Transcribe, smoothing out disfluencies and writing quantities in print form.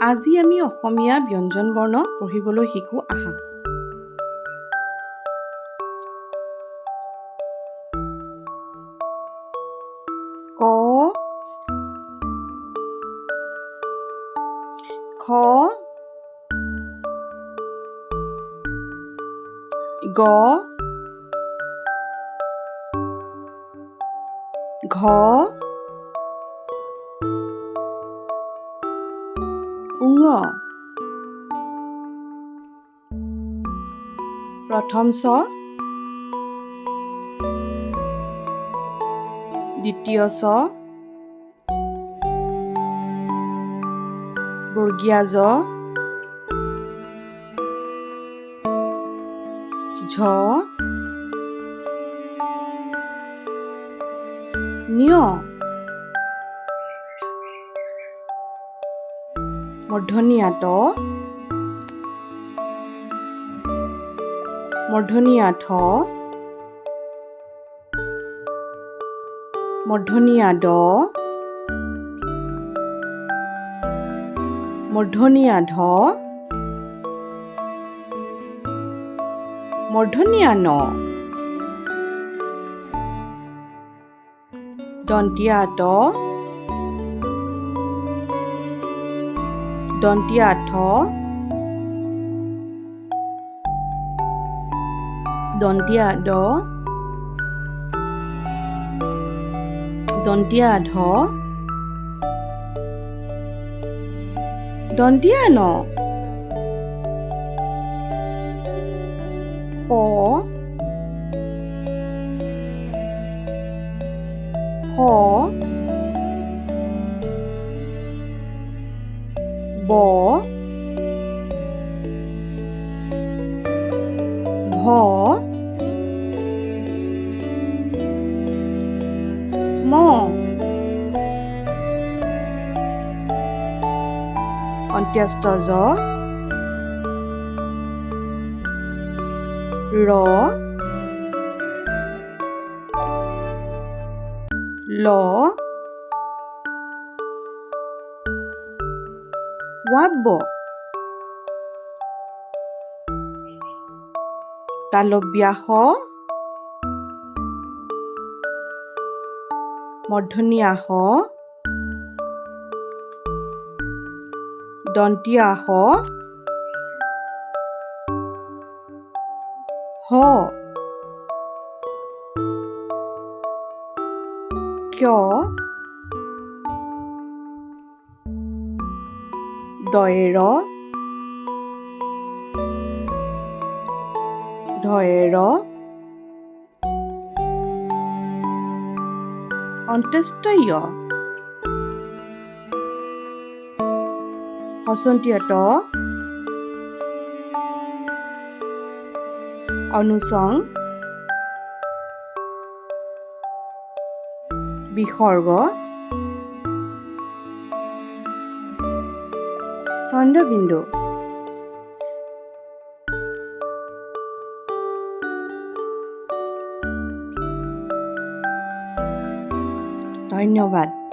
আজি আমি অসমীয়া ব্যঞ্জন বৰ্ণ পঢ়িবলৈ শিকো আহা। ক, খ, গ, ঘ, ঙ। প্ৰথম ছ, দ্বিতীয় ছ, বৰ্গীয়া জ, ঝ, ঞ। মূৰ্ধন্য ত, মূৰ্ধন্য থ, মূৰ্ধন্য দ, মূৰ্ধন্য ধ, মূৰ্ধন্য ণ। দন্ত্য ত, দন্ত্য থ, দন্ত্য দ, দন্ত্য ধ, দন্ত্য ন। প, ফ, ব, ভ, ম। অন্ত্যস্ত জ, ৰ, ল, ৱাব্ব। তালব্য শ, মূৰ্ধন্য ষ, দন্ত্য স, হ, ক্ষ, দয়েৰ, ধয়েৰ, অন্ত্যস্ত য়। হস্ৰন্ত্য ত, অনুচং, বিসৰ্গ, চন্দ্ৰবিন্দু। ধন্যবাদ।